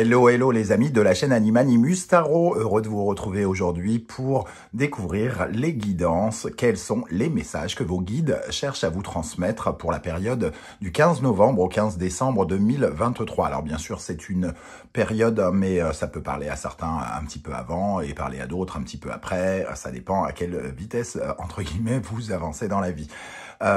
Hello, hello les amis de la chaîne Animanimus Tarot, heureux de vous retrouver aujourd'hui pour découvrir les guidances, quels sont les messages que vos guides cherchent à vous transmettre pour la période du 15 novembre au 15 décembre 2023. Alors bien sûr c'est une période, mais ça peut parler à certains un petit peu avant et parler à d'autres un petit peu après, ça dépend à quelle vitesse, entre guillemets, vous avancez dans la vie.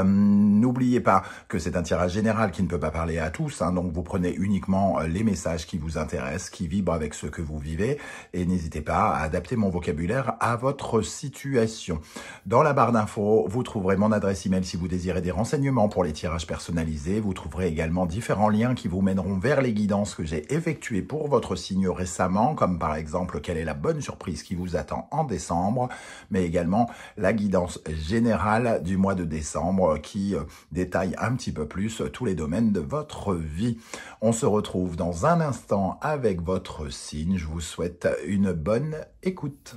N'oubliez pas que c'est un tirage général qui ne peut pas parler à tous, hein, donc vous prenez uniquement les messages qui vous intéressent, qui vibrent avec ce que vous vivez, et n'hésitez pas à adapter mon vocabulaire à votre situation. Dans la barre d'infos, vous trouverez mon adresse email si vous désirez des renseignements pour les tirages personnalisés. Vous trouverez également différents liens qui vous mèneront vers les guidances que j'ai effectuées pour votre signe récemment, comme par exemple quelle est la bonne surprise qui vous attend en décembre, mais également la guidance générale du mois de décembre qui détaille un petit peu plus tous les domaines de votre vie. On se retrouve dans un instant avec votre signe. Je vous souhaite une bonne écoute.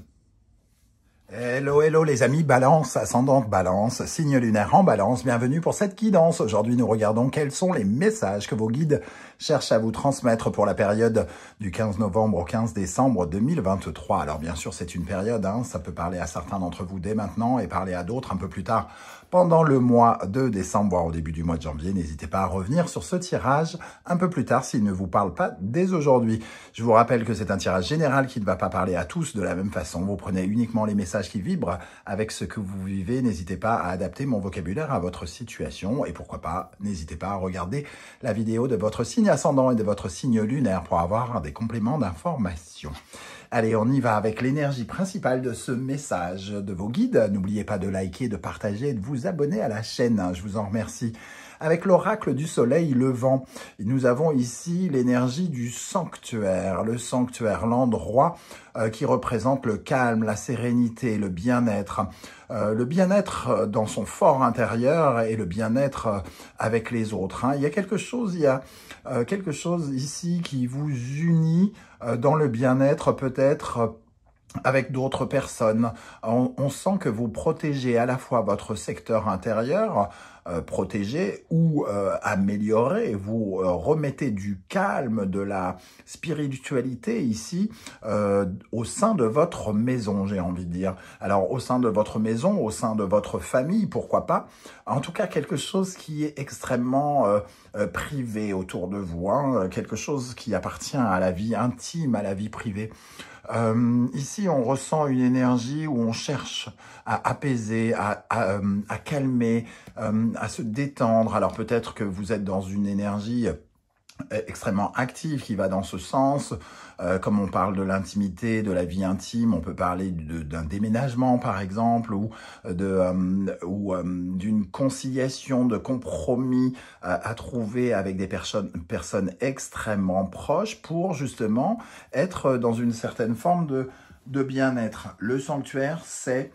Hello, hello les amis, Balance, ascendante Balance, signe lunaire en Balance, bienvenue pour cette guidance. Aujourd'hui, nous regardons quels sont les messages que vos guides cherchent à vous transmettre pour la période du 15 novembre au 15 décembre 2023. Alors bien sûr, c'est une période, hein, ça peut parler à certains d'entre vous dès maintenant et parler à d'autres un peu plus tard pendant le mois de décembre, voire au début du mois de janvier. N'hésitez pas à revenir sur ce tirage un peu plus tard s'il ne vous parle pas dès aujourd'hui. Je vous rappelle que c'est un tirage général qui ne va pas parler à tous de la même façon. Vous prenez uniquement les messages qui vibrent avec ce que vous vivez. N'hésitez pas à adapter mon vocabulaire à votre situation et pourquoi pas, n'hésitez pas à regarder la vidéo de votre signe ascendant et de votre signe lunaire pour avoir des compléments d'information. Allez, on y va avec l'énergie principale de ce message de vos guides. N'oubliez pas de liker, de partager et de vous abonner à la chaîne. Je vous en remercie. Avec l'oracle du soleil levant, nous avons ici l'énergie du sanctuaire. Le sanctuaire, l'endroit qui représente le calme, la sérénité, le bien-être. Le bien-être dans son fort intérieur et le bien-être avec les autres. Il y a quelque chose ici qui vous unit dans le bien-être peut-être avec d'autres personnes. On sent que vous protégez à la fois votre secteur intérieur, protégez ou améliorez, vous remettez du calme, de la spiritualité ici au sein de votre maison, j'ai envie de dire. Alors au sein de votre maison, au sein de votre famille, pourquoi pas. En tout cas, quelque chose qui est extrêmement privé autour de vous, hein, quelque chose qui appartient à la vie intime, à la vie privée. Ici, on ressent une énergie où on cherche à apaiser, à calmer, à se détendre. Alors peut-être que vous êtes dans une énergie extrêmement active qui va dans ce sens. Comme on parle de l'intimité, de la vie intime, on peut parler d'un déménagement par exemple ou d'une conciliation, de compromis à trouver avec des personnes extrêmement proches pour justement être dans une certaine forme de bien-être. Le sanctuaire, c'est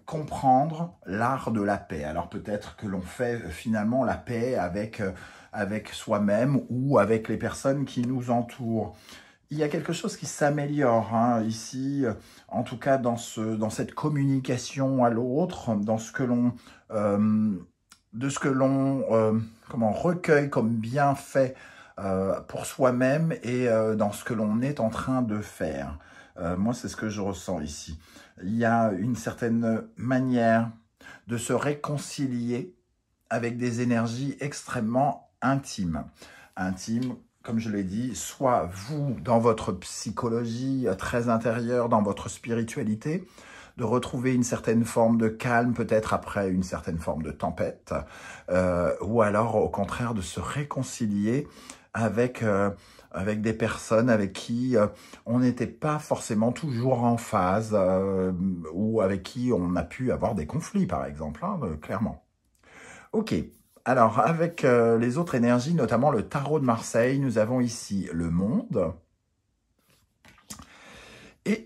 comprendre l'art de la paix. Alors peut-être que l'on fait finalement la paix avec soi-même ou avec les personnes qui nous entourent. Il y a quelque chose qui s'améliore hein, ici, en tout cas dans cette communication à l'autre, dans ce que l'on recueille comme bienfait pour soi-même et dans ce que l'on est en train de faire. Moi, c'est ce que je ressens ici. Il y a une certaine manière de se réconcilier avec des énergies extrêmement intimes. Intimes, comme je l'ai dit, soit vous, dans votre psychologie très intérieure, dans votre spiritualité, de retrouver une certaine forme de calme, peut-être après une certaine forme de tempête, ou alors au contraire de se réconcilier avec des personnes avec qui on n'était pas forcément toujours en phase ou avec qui on a pu avoir des conflits, par exemple, hein, clairement. Ok, alors avec les autres énergies, notamment le tarot de Marseille, nous avons ici le monde et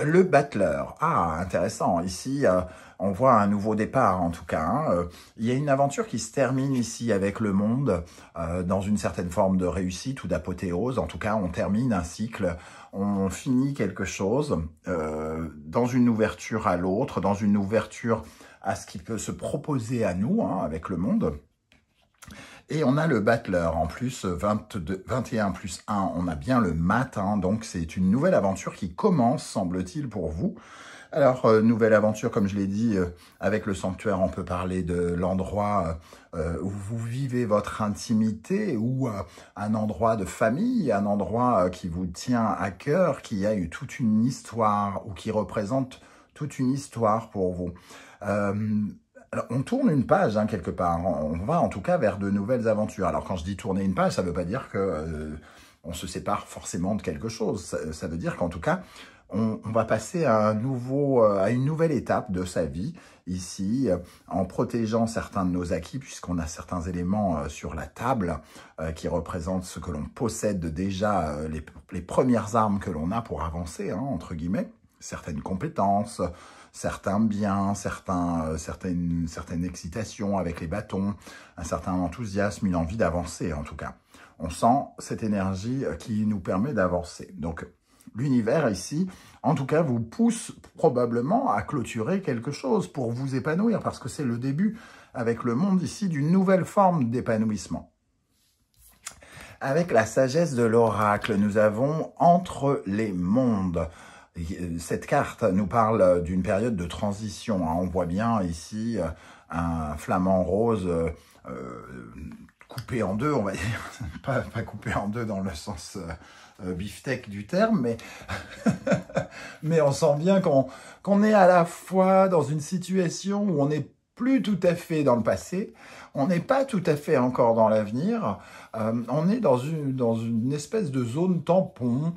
le battleur. Ah, intéressant. Ici, on voit un nouveau départ, en tout cas. Hein. Il y a une aventure qui se termine ici avec le monde, dans une certaine forme de réussite ou d'apothéose. En tout cas, on termine un cycle, on finit quelque chose dans une ouverture à l'autre, dans une ouverture à ce qui peut se proposer à nous, hein, avec le monde. Et on a le battleur, en plus 21 plus 1, on a bien le matin, donc c'est une nouvelle aventure qui commence, semble-t-il, pour vous. Alors, nouvelle aventure, comme je l'ai dit, avec le sanctuaire, on peut parler de l'endroit où vous vivez votre intimité, ou un endroit de famille, un endroit qui vous tient à cœur, qui a eu toute une histoire, ou qui représente toute une histoire pour vous. Alors, on tourne une page, hein, quelque part. On va en tout cas vers de nouvelles aventures. Alors, quand je dis tourner une page, ça ne veut pas dire que on se sépare forcément de quelque chose. Ça veut dire qu'en tout cas, on va passer à une nouvelle étape de sa vie, ici, en protégeant certains de nos acquis, puisqu'on a certains éléments sur la table qui représentent ce que l'on possède déjà, les premières armes que l'on a pour avancer, hein, entre guillemets, certaines compétences, certains biens, certaines excitations avec les bâtons, un certain enthousiasme, une envie d'avancer en tout cas. On sent cette énergie qui nous permet d'avancer. Donc l'univers ici, en tout cas, vous pousse probablement à clôturer quelque chose pour vous épanouir, parce que c'est le début avec le monde ici d'une nouvelle forme d'épanouissement. Avec la sagesse de l'oracle, nous avons entre les mondes. Cette carte nous parle d'une période de transition. On voit bien ici un flamant rose coupé en deux, on va dire. Pas coupé en deux dans le sens beefsteak du terme, mais, mais on sent bien qu'on est à la fois dans une situation où on n'est plus tout à fait dans le passé, on n'est pas tout à fait encore dans l'avenir, on est dans une espèce de zone tampon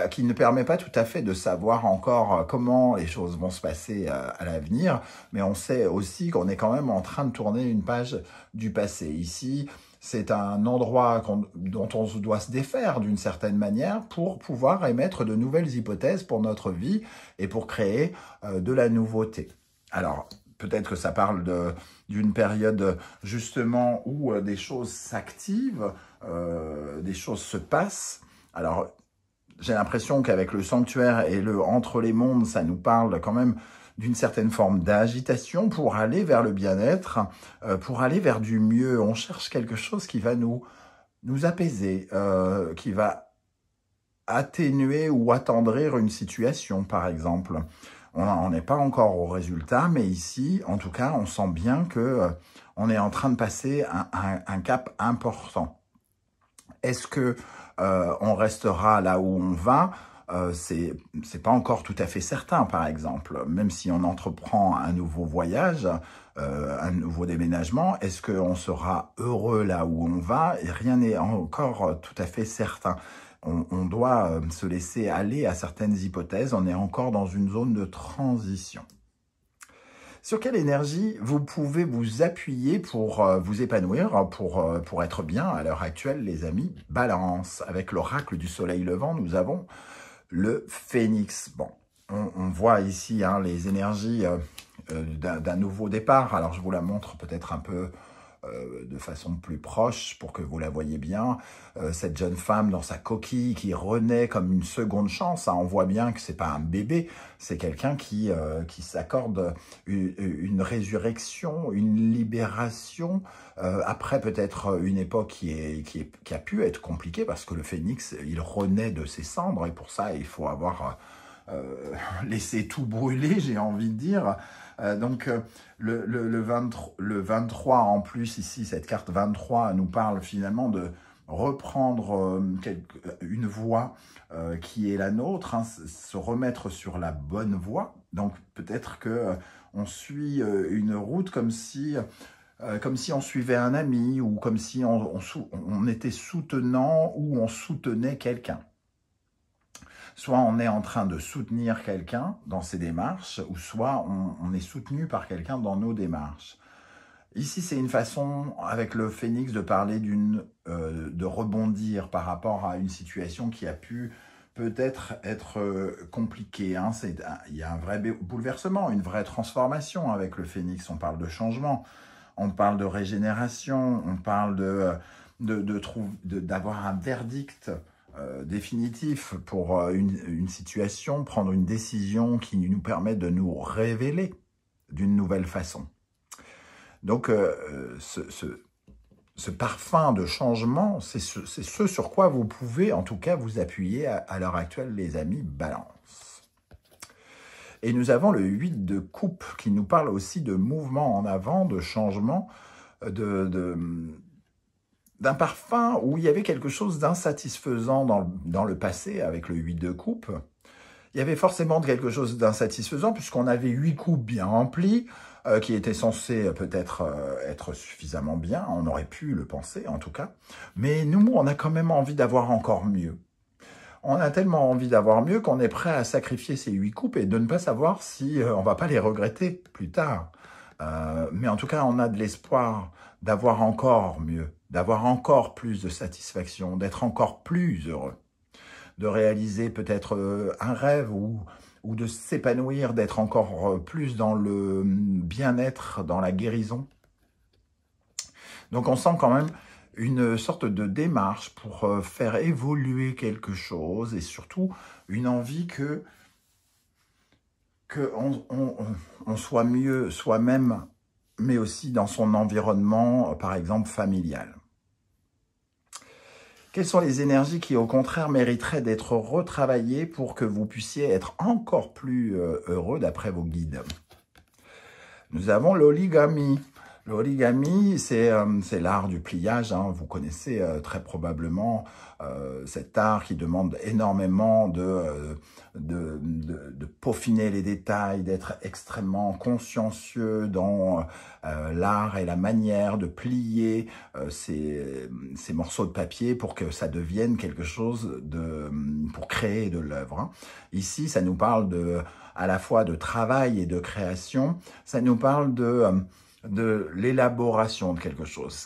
qui ne permet pas tout à fait de savoir encore comment les choses vont se passer à l'avenir, mais on sait aussi qu'on est quand même en train de tourner une page du passé. Ici, c'est un endroit dont on doit se défaire d'une certaine manière pour pouvoir émettre de nouvelles hypothèses pour notre vie et pour créer de la nouveauté. Alors, peut-être que ça parle d'une période justement où des choses s'activent, des choses se passent. Alors, j'ai l'impression qu'avec le sanctuaire et le entre les mondes, ça nous parle quand même d'une certaine forme d'agitation pour aller vers le bien-être, pour aller vers du mieux. On cherche quelque chose qui va nous apaiser, qui va atténuer ou attendrir une situation, par exemple. On n'est pas encore au résultat, mais ici, en tout cas, on sent bien que on est en train de passer un cap important. Est-ce que on restera là où on va? C'est pas encore tout à fait certain, par exemple. Même si on entreprend un nouveau voyage, un nouveau déménagement, est-ce qu'on sera heureux là où on va? Et rien n'est encore tout à fait certain. On doit se laisser aller à certaines hypothèses. On est encore dans une zone de transition. Sur quelle énergie vous pouvez vous appuyer pour vous épanouir, pour être bien à l'heure actuelle, les amis? Balance. Avec l'oracle du soleil levant, nous avons le phénix. Bon, on voit ici hein, les énergies d'un nouveau départ. Alors, je vous la montre peut-être un peu de façon plus proche pour que vous la voyez bien. Cette jeune femme dans sa coquille qui renaît comme une seconde chance. Hein. On voit bien que c'est pas un bébé, c'est quelqu'un qui s'accorde une résurrection, une libération, après peut-être une époque qui a pu être compliquée parce que le phénix, il renaît de ses cendres et pour ça, il faut avoir laissé tout brûler, j'ai envie de dire. Donc, le 23 en plus, ici, cette carte 23 nous parle finalement de reprendre une voie qui est la nôtre, hein, se remettre sur la bonne voie. Donc, peut-être que on suit une route comme si on suivait un ami ou comme si on était soutenant ou on soutenait quelqu'un. Soit on est en train de soutenir quelqu'un dans ses démarches, ou soit on est soutenu par quelqu'un dans nos démarches. Ici, c'est une façon, avec le phénix, de parler de rebondir par rapport à une situation qui a pu peut-être être compliquée. Hein. Il y a un vrai bouleversement, une vraie transformation avec le phénix. On parle de changement, on parle de régénération, on parle d'avoir un verdict définitif pour une situation, prendre une décision qui nous permet de nous révéler d'une nouvelle façon. Donc, ce parfum de changement, c'est ce sur quoi vous pouvez en tout cas vous appuyer à l'heure actuelle, les amis, Balance. Et nous avons le 8 de coupe qui nous parle aussi de mouvement en avant, de changement, d'un parfum où il y avait quelque chose d'insatisfaisant dans le passé avec le 8 de coupe. Il y avait forcément quelque chose d'insatisfaisant puisqu'on avait 8 coupes bien remplies, qui étaient censées peut-être être suffisamment bien, on aurait pu le penser en tout cas, mais nous, on a quand même envie d'avoir encore mieux. On a tellement envie d'avoir mieux qu'on est prêt à sacrifier ces 8 coupes et de ne pas savoir si on va pas les regretter plus tard. Mais en tout cas, on a de l'espoir d'avoir encore mieux, d'avoir encore plus de satisfaction, d'être encore plus heureux, de réaliser peut-être un rêve ou de s'épanouir, d'être encore plus dans le bien-être, dans la guérison. Donc on sent quand même une sorte de démarche pour faire évoluer quelque chose et surtout une envie on soit mieux soi-même, mais aussi dans son environnement, par exemple, familial. Quelles sont les énergies qui, au contraire, mériteraient d'être retravaillées pour que vous puissiez être encore plus heureux d'après vos guides? Nous avons l'origami. L'origami, c'est l'art du pliage. Hein. Vous connaissez très probablement cet art qui demande énormément de peaufiner les détails, d'être extrêmement consciencieux dans l'art et la manière de plier ces morceaux de papier pour que ça devienne quelque chose pour créer de l'œuvre. Hein. Ici, ça nous parle à la fois de travail et de création. Ça nous parle de l'élaboration de quelque chose.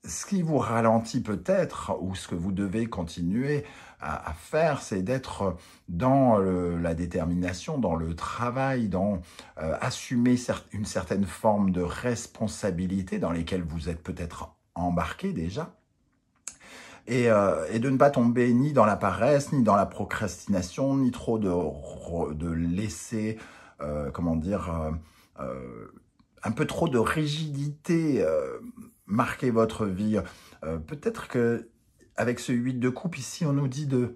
Ce qui vous ralentit peut-être, ou ce que vous devez continuer à faire, c'est d'être dans la détermination, dans le travail, dans assumer une certaine forme de responsabilité dans lesquelles vous êtes peut-être embarqué déjà, et de ne pas tomber ni dans la paresse, ni dans la procrastination, ni trop de laisser, comment dire, un peu trop de rigidité marquer votre vie. Peut-être que avec ce 8 de coupe, ici, on nous dit de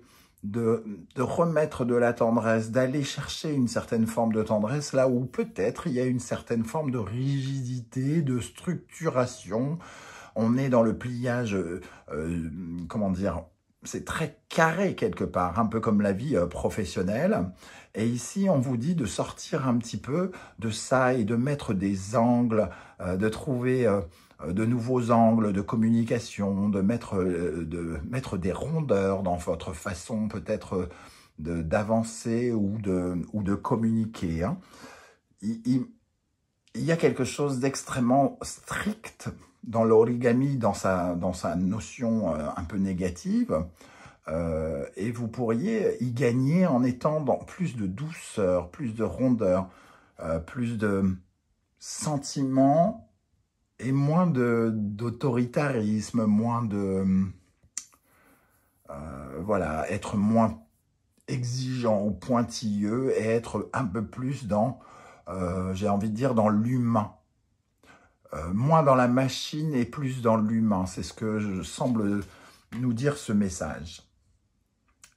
remettre de la tendresse, d'aller chercher une certaine forme de tendresse, là où peut-être il y a une certaine forme de rigidité, de structuration. On est dans le pliage, comment dire, c'est très carré quelque part, un peu comme la vie professionnelle. Et ici, on vous dit de sortir un petit peu de ça et de mettre des angles, de trouver de nouveaux angles de communication, de mettre des rondeurs dans votre façon peut-être d'avancer ou de communiquer. Hein. Il y a quelque chose d'extrêmement strict dans l'origami, dans sa notion un peu négative, et vous pourriez y gagner en étant dans plus de douceur, plus de rondeur, plus de sentiments et moins d'autoritarisme, moins voilà, être moins exigeant ou pointilleux et être un peu plus dans, j'ai envie de dire, dans l'humain. Moins dans la machine et plus dans l'humain. C'est ce que semble nous dire ce message.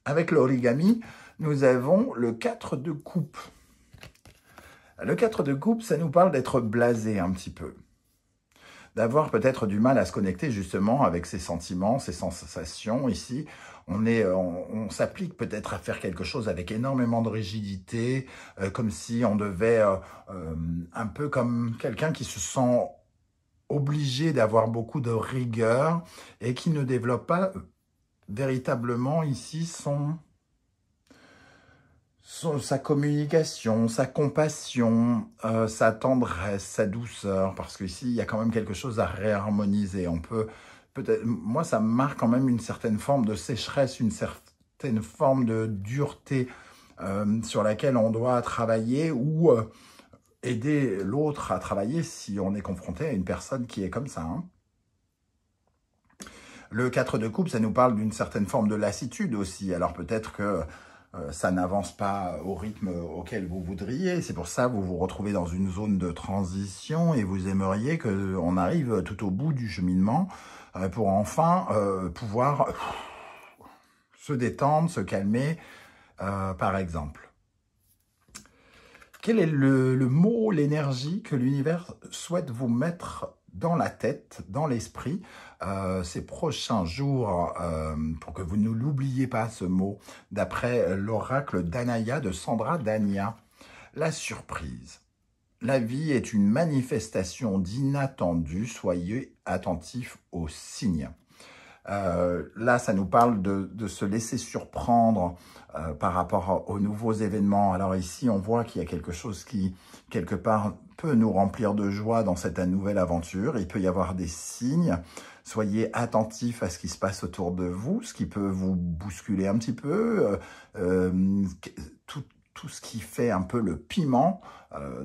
Avec l'origami, nous avons le 4 de coupe. Le 4 de coupe, ça nous parle d'être blasé un petit peu. D'avoir peut-être du mal à se connecter justement avec ses sentiments, ses sensations. Ici, on s'applique peut-être à faire quelque chose avec énormément de rigidité, comme si on devait, un peu comme quelqu'un qui se sent obligé d'avoir beaucoup de rigueur et qui ne développe pas véritablement ici sa communication, sa compassion, sa tendresse, sa douceur, parce qu'ici, il y a quand même quelque chose à réharmoniser. On peut, peut-être, moi, ça me marque quand même une certaine forme de sécheresse, une certaine forme de dureté sur laquelle on doit travailler ou aider l'autre à travailler si on est confronté à une personne qui est comme ça. Hein. Le 4 de coupe, ça nous parle d'une certaine forme de lassitude aussi. Alors peut-être que ça n'avance pas au rythme auquel vous voudriez. C'est pour ça que vous vous retrouvez dans une zone de transition et vous aimeriez qu'on arrive tout au bout du cheminement pour enfin pouvoir se détendre, se calmer, par exemple. Quel est le mot, l'énergie que l'univers souhaite vous mettre dans la tête, dans l'esprit, ces prochains jours, pour que vous ne l'oubliez pas ce mot, d'après l'oracle d'Anaya de Sandra Dania? La surprise. La vie est une manifestation d'inattendu, soyez attentifs aux signes. Là, ça nous parle de se laisser surprendre par rapport aux nouveaux événements. Alors ici, on voit qu'il y a quelque chose qui, quelque part, peut nous remplir de joie dans cette nouvelle aventure. Il peut y avoir des signes. Soyez attentifs à ce qui se passe autour de vous, ce qui peut vous bousculer un petit peu. Tout ce qui fait un peu le piment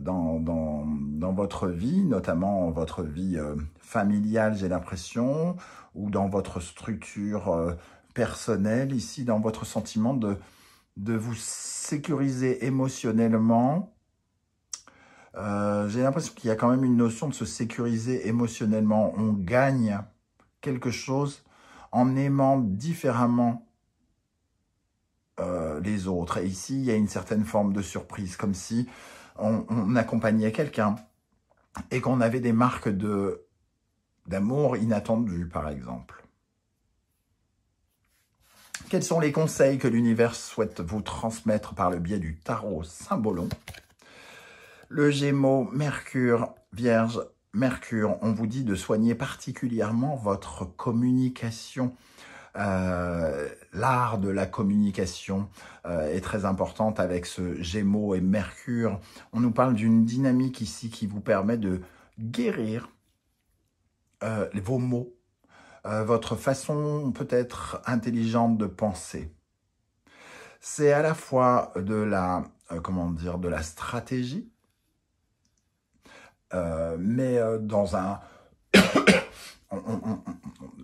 dans votre vie, notamment votre vie familiale, j'ai l'impression, ou dans votre structure personnelle, ici, dans votre sentiment de vous sécuriser émotionnellement. J'ai l'impression qu'il y a quand même une notion de se sécuriser émotionnellement. On gagne quelque chose en aimant différemment les autres. Et ici, il y a une certaine forme de surprise, comme si on accompagnait quelqu'un et qu'on avait des marques d'amour inattendues, par exemple. Quels sont les conseils que l'univers souhaite vous transmettre par le biais du tarot Symbolon? Le Gémeaux, Mercure, Vierge, Mercure, on vous dit de soigner particulièrement votre communication. L'art de la communication est très importante avec ce Gémeaux et Mercure. On nous parle d'une dynamique ici qui vous permet de guérir vos mots, votre façon peut-être intelligente de penser. C'est à la fois de la, de la stratégie, mais dans un...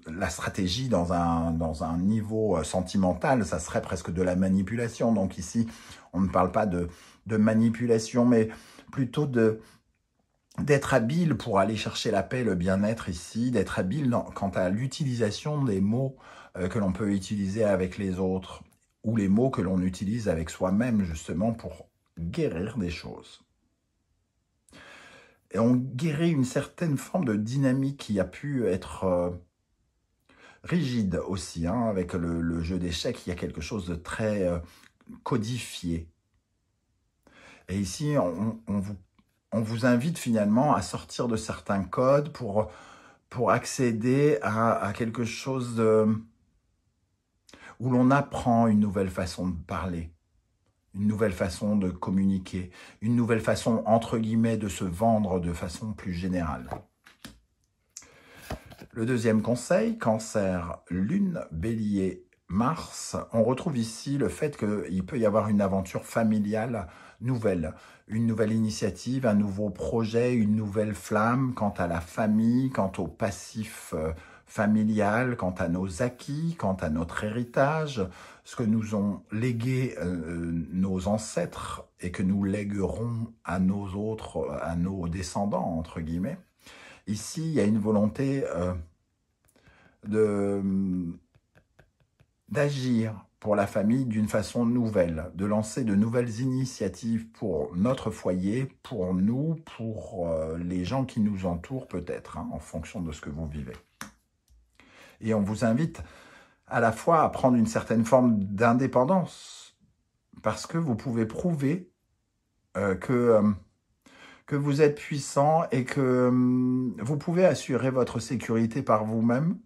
la stratégie dans un niveau sentimental, ça serait presque de la manipulation. Donc ici, on ne parle pas de manipulation, mais plutôt d'être habile pour aller chercher la paix, le bien-être ici, d'être habile quant à l'utilisation des mots que l'on peut utiliser avec les autres, ou les mots que l'on utilise avec soi-même, justement, pour guérir des choses. Et on guérit une certaine forme de dynamique qui a pu être rigide aussi, hein, avec le jeu d'échecs, il y a quelque chose de très codifié. Et ici, on vous invite finalement à sortir de certains codes pour accéder à quelque chose où l'on apprend une nouvelle façon de parler, une nouvelle façon de communiquer, une nouvelle façon, entre guillemets, de se vendre de façon plus générale. Le deuxième conseil, Cancer, Lune, Bélier, Mars. On retrouve ici le fait qu'il peut y avoir une aventure familiale nouvelle, une nouvelle initiative, un nouveau projet, une nouvelle flamme quant à la famille, quant au passif familial, quant à nos acquis, quant à notre héritage, ce que nous ont légué nos ancêtres et que nous léguerons à nos descendants, entre guillemets. Ici, il y a une volonté d'agir pour la famille d'une façon nouvelle, de lancer de nouvelles initiatives pour notre foyer, pour nous, pour les gens qui nous entourent peut-être, hein, en fonction de ce que vous vivez. Et on vous invite à la fois à prendre une certaine forme d'indépendance, parce que vous pouvez prouver que vous êtes puissant et que vous pouvez assurer votre sécurité par vous-même,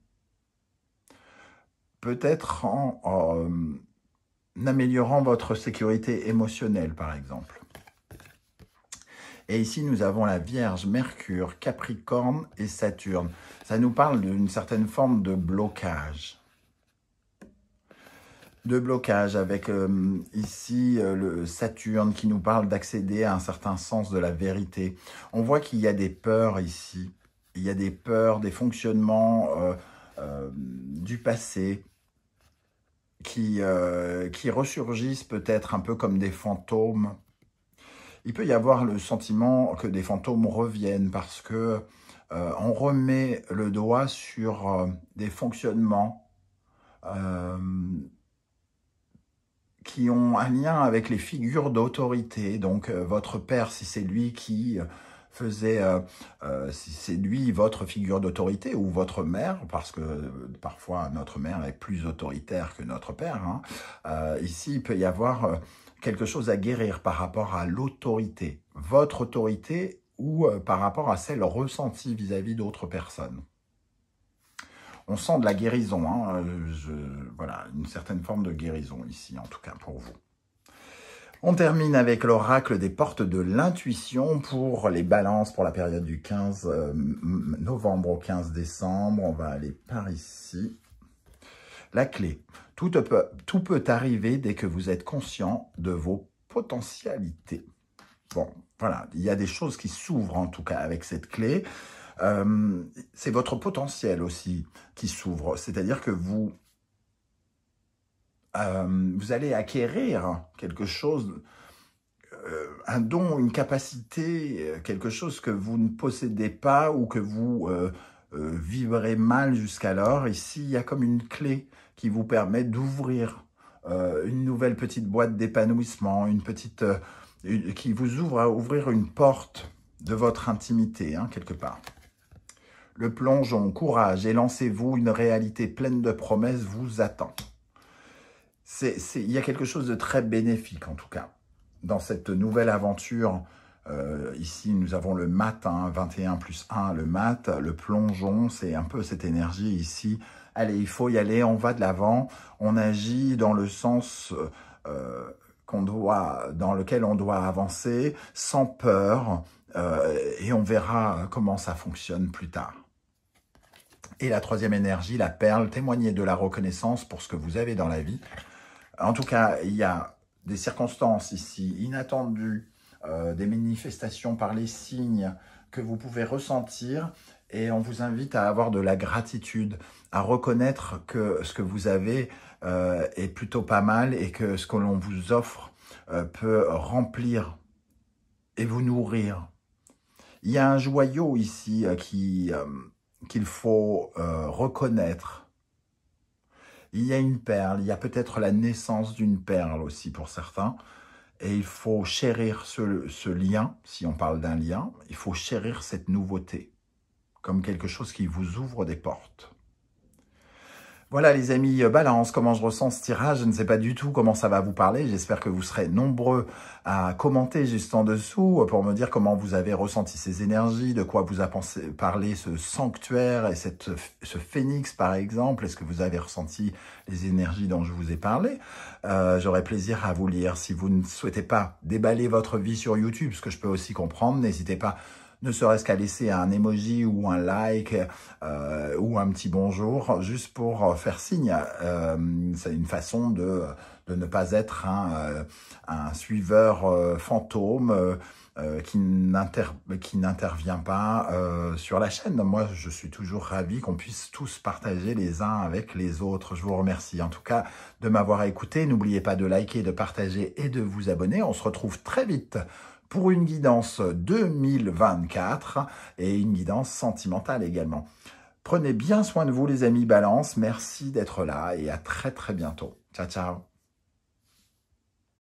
peut-être en améliorant votre sécurité émotionnelle, par exemple. Et ici, nous avons la Vierge, Mercure, Capricorne et Saturne. Ça nous parle d'une certaine forme de blocage. Avec ici le Saturne qui nous parle d'accéder à un certain sens de la vérité. On voit qu'il y a des peurs ici. Il y a des peurs, des fonctionnements du passé qui ressurgissent peut-être un peu comme des fantômes. Il peut y avoir le sentiment que des fantômes reviennent parce que on remet le doigt sur des fonctionnements qui ont un lien avec les figures d'autorité. Donc votre père, si c'est lui qui faisait, si c'est lui votre figure d'autorité, ou votre mère, parce que parfois notre mère est plus autoritaire que notre père, hein. Ici il peut y avoir quelque chose à guérir par rapport à l'autorité, votre autorité, ou par rapport à celle ressentie vis-à-vis d'autres personnes. On sent de la guérison, hein, voilà, une certaine forme de guérison ici, en tout cas pour vous. On termine avec l'oracle des portes de l'intuition pour les balances pour la période du 15 novembre au 15 décembre. On va aller par ici. La clé. Tout peut arriver dès que vous êtes conscient de vos potentialités. Bon, voilà, il y a des choses qui s'ouvrent en tout cas avec cette clé. C'est votre potentiel aussi qui s'ouvre. C'est-à-dire que vous allez acquérir quelque chose, un don, une capacité, quelque chose que vous ne possédez pas ou que vous vivrez mal jusqu'alors. Ici, il y a comme une clé qui vous permet d'ouvrir une nouvelle petite boîte d'épanouissement, une petite qui vous ouvre à ouvrir une porte de votre intimité, hein, quelque part. Le plongeon, courage, et lancez-vous, une réalité pleine de promesses vous attend. Il y a quelque chose de très bénéfique, en tout cas, dans cette nouvelle aventure. Ici, nous avons le mat, hein, 21 plus 1, le mat, le plongeon, c'est un peu cette énergie ici. Allez, il faut y aller, on va de l'avant, on agit dans le sens dans lequel on doit avancer, sans peur, et on verra comment ça fonctionne plus tard. Et la troisième énergie, la perle, témoignez de la reconnaissance pour ce que vous avez dans la vie. En tout cas, il y a des circonstances ici inattendues, des manifestations par les signes que vous pouvez ressentir, et on vous invite à avoir de la gratitude, à reconnaître que ce que vous avez est plutôt pas mal et que ce que l'on vous offre peut remplir et vous nourrir. Il y a un joyau ici qu'il faut reconnaître. Il y a une perle, il y a peut-être la naissance d'une perle aussi pour certains. Et il faut chérir ce lien, si on parle d'un lien, il faut chérir cette nouveauté, comme quelque chose qui vous ouvre des portes. Voilà les amis, balance, comment je ressens ce tirage, je ne sais pas du tout comment ça va vous parler, j'espère que vous serez nombreux à commenter juste en dessous pour me dire comment vous avez ressenti ces énergies, de quoi vous a parlé ce sanctuaire et ce phénix par exemple, est-ce que vous avez ressenti les énergies dont je vous ai parlé. J'aurai plaisir à vous lire. Si vous ne souhaitez pas déballer votre vie sur YouTube, ce que je peux aussi comprendre, n'hésitez pas ne serait-ce qu'à laisser un emoji ou un like ou un petit bonjour, juste pour faire signe. C'est une façon de ne pas être un suiveur fantôme qui n'intervient pas sur la chaîne. Moi, je suis toujours ravi qu'on puisse tous partager les uns avec les autres. Je vous remercie en tout cas de m'avoir écouté. N'oubliez pas de liker, de partager et de vous abonner. On se retrouve très vite pour une guidance 2024 et une guidance sentimentale également. Prenez bien soin de vous les amis Balance, merci d'être là et à très très bientôt. Ciao ciao.